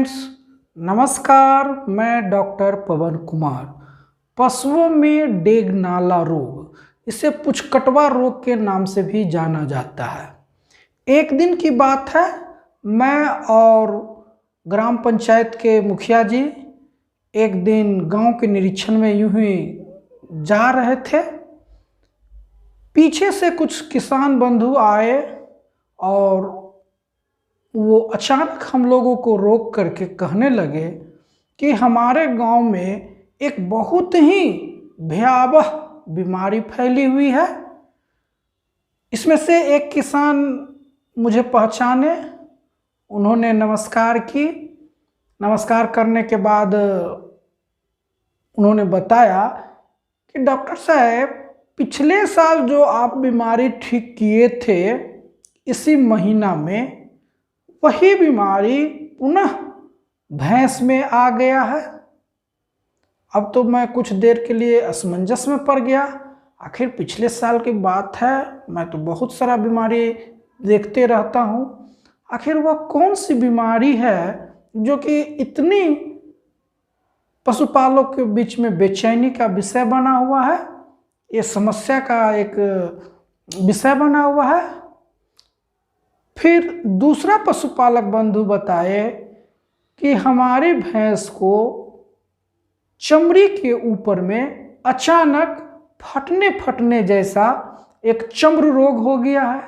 Friends, नमस्कार। मैं doctor पवन कुमार। पशुओं में डेगनाला रोग, इसे पुचकटवा रोग के नाम से भी जाना जाता है। एक दिन की बात है, मैं और ग्राम पंचायत के मुखिया जी एक दिन गांव के निरीक्षण में यूं ही जा रहे थे। पीछे से कुछ किसान बंधु आए और वो अचानक हम लोगों को रोक करके कहने लगे कि हमारे गांव में एक बहुत ही भयावह बीमारी फैली हुई है। इसमें से एक किसान मुझे पहचाने, उन्होंने नमस्कार की। नमस्कार करने के बाद उन्होंने बताया कि डॉक्टर साहब, पिछले साल जो आप बीमारी ठीक किए थे, इसी महीना में वही बीमारी पुनः भैंस में आ गया है। अब तो मैं कुछ देर के लिए असमंजस में पड़ गया। आखिर पिछले साल की बात है, मैं तो बहुत सारा बीमारी देखते रहता हूँ। आखिर वह कौन सी बीमारी है जो कि इतनी पशुपालकों के बीच में बेचैनी का विषय बना हुआ है, ये समस्या का एक विषय बना हुआ है। फिर दूसरा पशुपालक बंधु बताए कि हमारी भैंस को चमड़ी के ऊपर में अचानक फटने जैसा एक चर्म रोग हो गया है।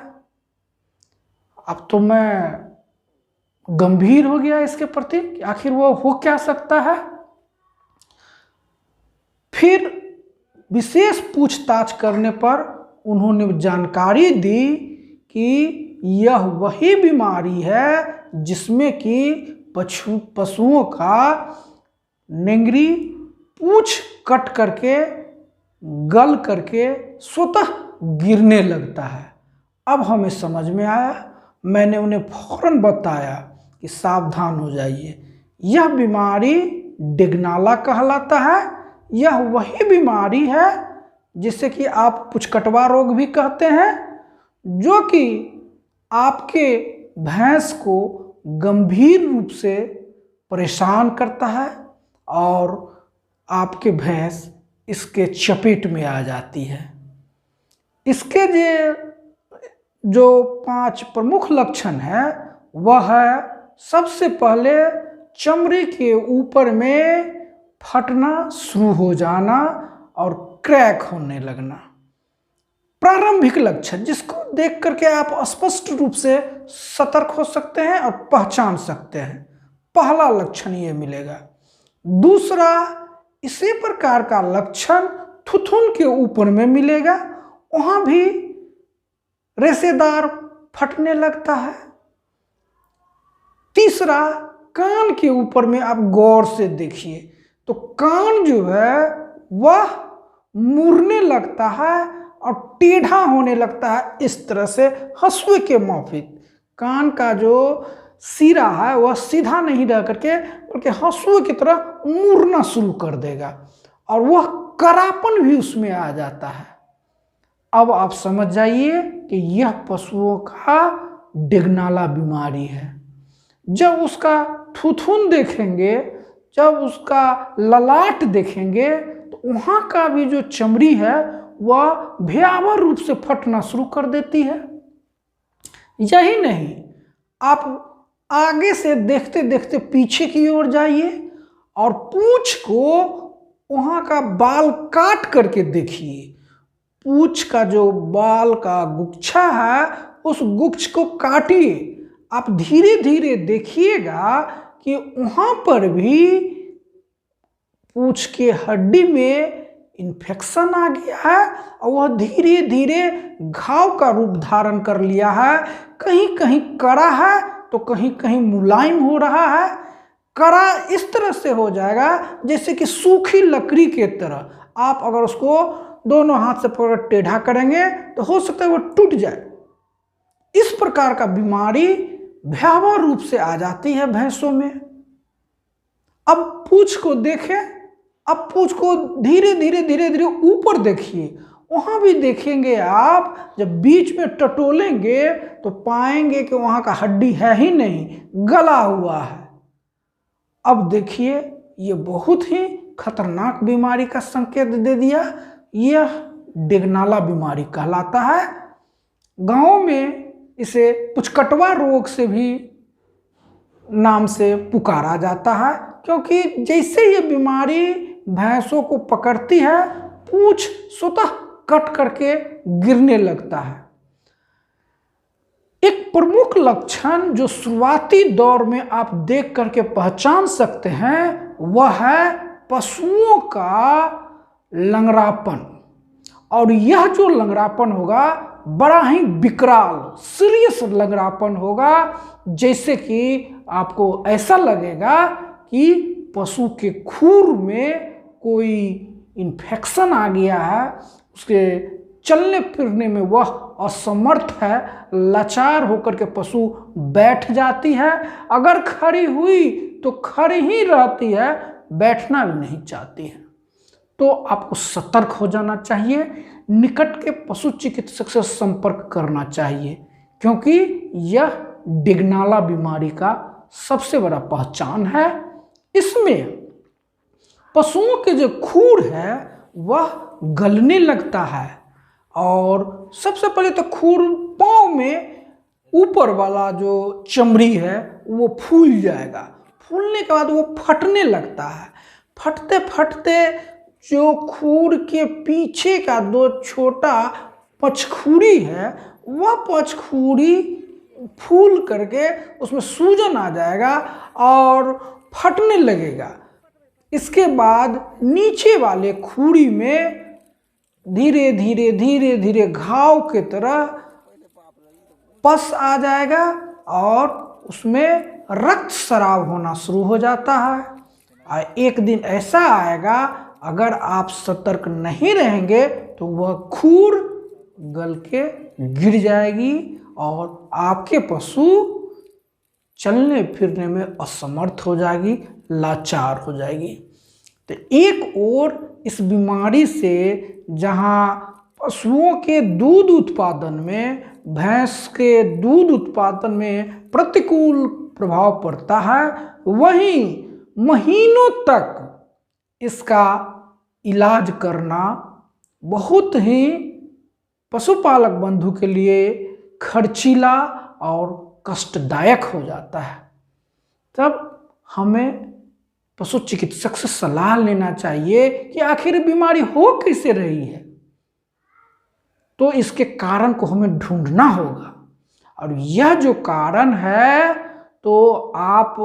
अब तो मैं गंभीर हो गया इसके प्रति कि आखिर वो हो क्या सकता है। फिर विशेष पूछताछ करने पर उन्होंने जानकारी दी कि यह वही बीमारी है जिसमें कि पशुओं का नेंगरी पूंछ कट करके गल करके स्वतः गिरने लगता है। अब हमें समझ में आया। मैंने उन्हें फौरन बताया कि सावधान हो जाइए, यह बीमारी डेगनाला कहलाता है। यह वही बीमारी है जिसे कि आप पुचकटवा रोग भी कहते हैं, जो कि आपके भैंस को गंभीर रूप से परेशान करता है और आपके भैंस इसके चपेट में आ जाती है। इसके जो 5 प्रमुख लक्षण है वह है, सबसे पहले चमड़ी के ऊपर में फटना शुरू हो जाना और क्रैक होने लगना। प्रारंभिक लक्षण जिसको देख करके आप स्पष्ट रूप से सतर्क हो सकते हैं और पहचान सकते हैं। पहला लक्षण ये मिलेगा। दूसरा, इसी प्रकार का लक्षण थुथुन के ऊपर में मिलेगा, वहां भी रेशेदार फटने लगता है। तीसरा, कान के ऊपर में आप गौर से देखिए तो कान जो है वह मुड़ने लगता है और टेढ़ा होने लगता है। इस तरह से हंसुए के माफिक कान का जो सिरा है वह सीधा नहीं रह करके बल्कि हंसुए की तरह मुड़ना शुरू कर देगा और वह करापन भी उसमें आ जाता है। अब आप समझ जाइए कि यह पशुओं का डेगनाला बीमारी है। जब उसका थुथुन देखेंगे, जब उसका ललाट देखेंगे तो वहाँ का भी जो चमड़ी है वह भयावह रूप से फटना शुरू कर देती है। यही नहीं, आप आगे से देखते देखते पीछे की ओर जाइए और पूंछ को वहाँ का बाल काट करके देखिए। पूंछ का जो बाल का गुच्छा है उस गुच्छ को काटिए। आप धीरे धीरे देखिएगा कि वहाँ पर भी पूंछ के हड्डी में इन्फेक्शन आ गया है और वह धीरे धीरे घाव का रूप धारण कर लिया है। कहीं कहीं कड़ा है तो कहीं कहीं मुलायम हो रहा है। कड़ा इस तरह से हो जाएगा जैसे कि सूखी लकड़ी के तरह। आप अगर उसको दोनों हाथ से पकड़ टेढ़ा करेंगे तो हो सकता है वो टूट जाए। इस प्रकार का बीमारी भयावह रूप से आ जाती है भैंसों में। अब पूंछ को देखें, अब पूंछ को धीरे धीरे ऊपर देखिए। वहां भी देखेंगे आप, जब बीच में टटोलेंगे तो पाएंगे कि वहां का हड्डी है ही नहीं, गला हुआ है। अब देखिए ये बहुत ही खतरनाक बीमारी का संकेत दे दिया। यह डेगनाला बीमारी कहलाता है। गांव में इसे पुचकटवा रोग से भी नाम से पुकारा जाता है, क्योंकि जैसे ये बीमारी भैंसों को पकड़ती है, पूंछ स्वतः कट करके गिरने लगता है। एक प्रमुख लक्षण जो शुरुआती दौर में आप देख करके पहचान सकते हैं वह है पशुओं का लंगड़ापन। और यह जो लंगड़ापन होगा बड़ा ही विकराल सीरियस लंगड़ापन होगा, जैसे कि आपको ऐसा लगेगा कि पशु के खूर में कोई इन्फेक्शन आ गया है, उसके चलने फिरने में वह असमर्थ है, लाचार होकर के पशु बैठ जाती है। अगर खड़ी हुई तो खड़ी ही रहती है, बैठना भी नहीं चाहती है। तो आपको सतर्क हो जाना चाहिए, निकट के पशु चिकित्सक से संपर्क करना चाहिए, क्योंकि यह डेगनाला बीमारी का सबसे बड़ा पहचान है। इसमें पशुओं के जो खूर है वह गलने लगता है, और सबसे पहले तो खूर पांव में ऊपर वाला जो चमड़ी है वो फूल जाएगा। फूलने के बाद वो फटने लगता है। फटते फटते जो खूर के पीछे का दो छोटा पचखुड़ी है वह पचखुड़ी फूल करके उसमें सूजन आ जाएगा और फटने लगेगा। इसके बाद नीचे वाले खूड़ी में धीरे धीरे धीरे धीरे घाव के तरह पस आ जाएगा और उसमें रक्त स्राव होना शुरू हो जाता है। और एक दिन ऐसा आएगा, अगर आप सतर्क नहीं रहेंगे तो वह खूर गल के गिर जाएगी और आपके पशु चलने फिरने में असमर्थ हो जाएगी, लाचार हो जाएगी। तो एक और इस बीमारी से जहां पशुओं के दूध उत्पादन में, भैंस के दूध उत्पादन में प्रतिकूल प्रभाव पड़ता है, वहीं महीनों तक इसका इलाज करना बहुत ही पशुपालक बंधु के लिए खर्चीला और कष्टदायक हो जाता है। तब हमें पशु चिकित्सक से सलाह लेना चाहिए कि आखिर बीमारी हो कैसे रही है। तो इसके कारण को हमें ढूंढना होगा, और यह जो कारण है तो आप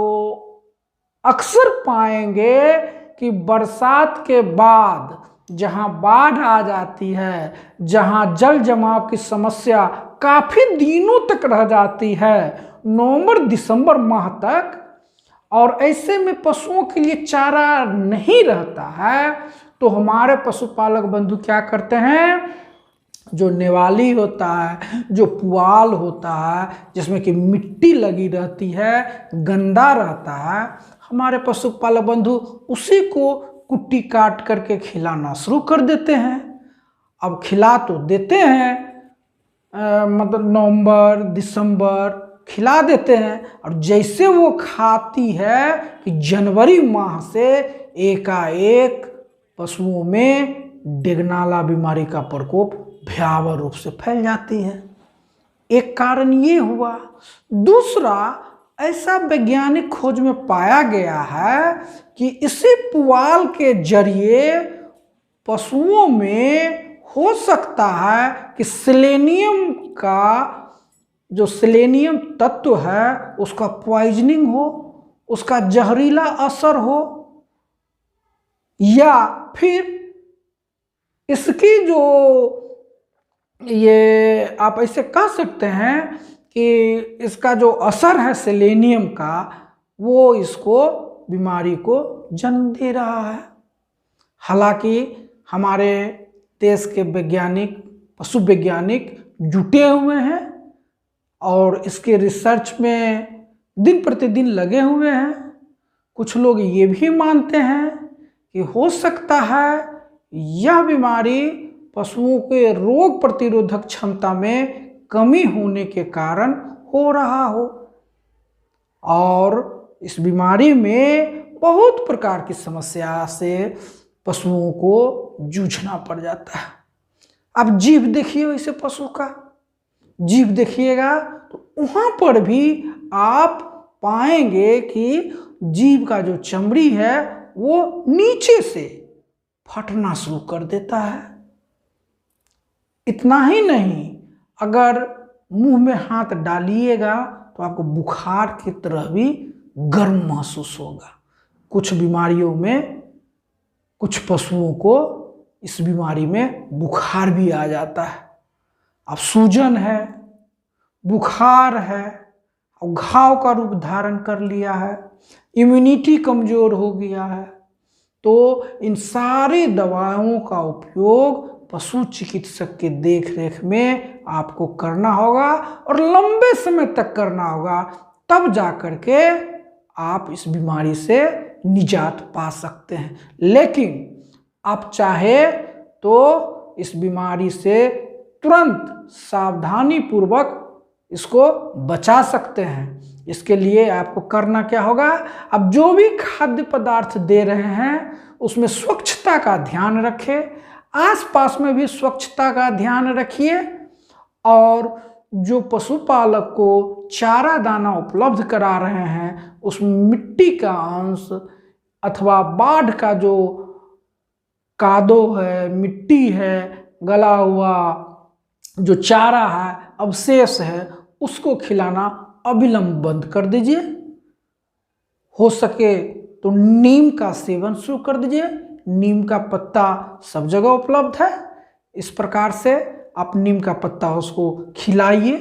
अक्सर पाएंगे कि बरसात के बाद जहां बाढ़ आ जाती है, जहां जल जमाव की समस्या काफी दिनों तक रह जाती है, नवंबर दिसंबर माह तक, और ऐसे में पशुओं के लिए चारा नहीं रहता है, तो हमारे पशुपालक बंधु क्या करते हैं, जो नेवाली होता है, जो पुआल होता है जिसमें कि मिट्टी लगी रहती है, गंदा रहता है, हमारे पशुपालक बंधु उसी को कुट्टी काट करके खिलाना शुरू कर देते हैं। अब खिला तो देते हैं, मतलब नवंबर दिसंबर खिला देते हैं, और जैसे वो खाती है कि जनवरी माह से एकाएक पशुओं में डेगनाला बीमारी का प्रकोप भयावह रूप से फैल जाती है। एक कारण ये हुआ। दूसरा, ऐसा वैज्ञानिक खोज में पाया गया है कि इसी पुआल के जरिए पशुओं में हो सकता है कि सेलेनियम का जो सेलेनियम तत्व है उसका पॉइजनिंग हो, उसका जहरीला असर हो, या फिर इसकी जो ये आप ऐसे कह सकते हैं कि इसका जो असर है सेलेनियम का वो इसको बीमारी को जन्म दे रहा है। हालांकि हमारे देश के वैज्ञानिक, पशु वैज्ञानिक जुटे हुए हैं और इसके रिसर्च में दिन प्रतिदिन लगे हुए हैं। कुछ लोग ये भी मानते हैं कि हो सकता है यह बीमारी पशुओं के रोग प्रतिरोधक क्षमता में कमी होने के कारण हो रहा हो, और इस बीमारी में बहुत प्रकार की समस्या से पशुओं को जूझना पड़ जाता है। अब जीभ देखिए वैसे पशु का, जीभ देखिएगा तो वहाँ पर भी आप पाएंगे कि जीभ का जो चमड़ी है वो नीचे से फटना शुरू कर देता है। इतना ही नहीं, अगर मुंह में हाथ डालिएगा तो आपको बुखार की तरह भी गर्म महसूस होगा। कुछ बीमारियों में, कुछ पशुओं को इस बीमारी में बुखार भी आ जाता है। अब सूजन है, बुखार है और घाव का रूप धारण कर लिया है, इम्यूनिटी कमजोर हो गया है, तो इन सारी दवाओं का उपयोग पशु चिकित्सक के देखरेख में आपको करना होगा और लंबे समय तक करना होगा, तब जाकर के आप इस बीमारी से निजात पा सकते हैं। लेकिन आप चाहे तो इस बीमारी से तुरंत सावधानी पूर्वक इसको बचा सकते हैं। इसके लिए आपको करना क्या होगा, अब जो भी खाद्य पदार्थ दे रहे हैं उसमें स्वच्छता का ध्यान रखें, आसपास में भी स्वच्छता का ध्यान रखिए, और जो पशुपालक को चारा दाना उपलब्ध करा रहे हैं उसमें मिट्टी का अंश अथवा बाढ़ का जो कादो है, मिट्टी है, गला हुआ जो चारा है, अवशेष है, उसको खिलाना अविलंब बंद कर दीजिए। हो सके तो नीम का सेवन शुरू कर दीजिए। नीम का पत्ता सब जगह उपलब्ध है। इस प्रकार से आप नीम का पत्ता उसको खिलाइए।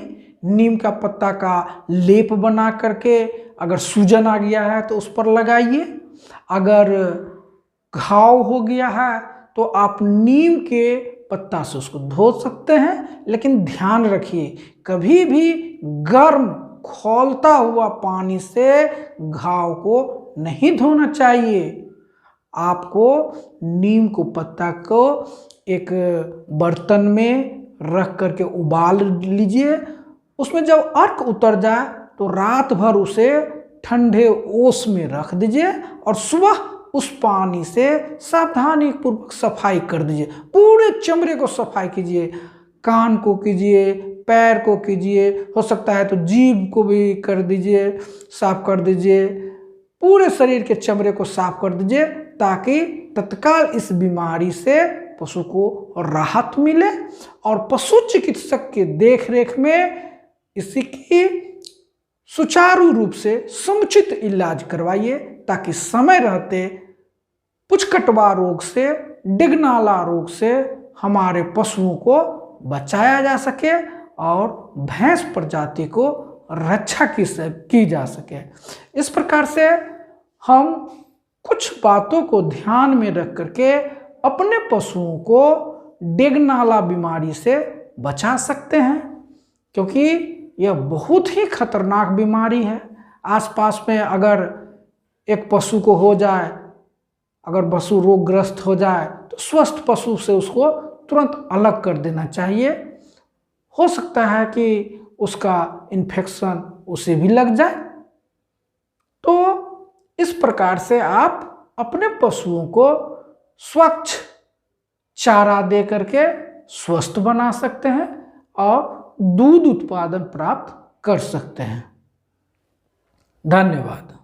नीम का पत्ता का लेप बना करके अगर सूजन आ गया है तो उस पर लगाइए। अगर घाव हो गया है तो आप नीम के पत्ता से उसको धो सकते हैं, लेकिन ध्यान रखिए कभी भी गर्म खौलता हुआ पानी से घाव को नहीं धोना चाहिए। आपको नीम को पत्ता को एक बर्तन में रख करके उबाल लीजिए। उसमें जब अर्क उतर जाए तो रात भर उसे ठंडे ओस में रख दीजिए और सुबह उस पानी से सावधानी पूर्वक सफाई कर दीजिए। पूरे चमड़े को सफाई कीजिए, कान को कीजिए, पैर को कीजिए, हो सकता है तो जीभ को भी कर दीजिए, साफ कर दीजिए। पूरे शरीर के चमड़े को साफ कर दीजिए ताकि तत्काल इस बीमारी से पशु को राहत मिले। और पशु चिकित्सक के देखरेख में इसकी सुचारू रूप से समुचित इलाज करवाइए ताकि समय रहते पुचकटवा रोग से, डिगनाला रोग से हमारे पशुओं को बचाया जा सके और भैंस प्रजाति को रक्षा की जा सके। इस प्रकार से हम कुछ बातों को ध्यान में रख करके अपने पशुओं को डिगनाला बीमारी से बचा सकते हैं, क्योंकि यह बहुत ही खतरनाक बीमारी है। आसपास में अगर एक पशु को हो जाए, अगर पशु रोगग्रस्त हो जाए तो स्वस्थ पशु से उसको तुरंत अलग कर देना चाहिए। हो सकता है कि उसका इन्फेक्शन उसे भी लग जाए। तो इस प्रकार से आप अपने पशुओं को स्वच्छ चारा दे करके स्वस्थ बना सकते हैं और दूध उत्पादन प्राप्त कर सकते हैं। धन्यवाद।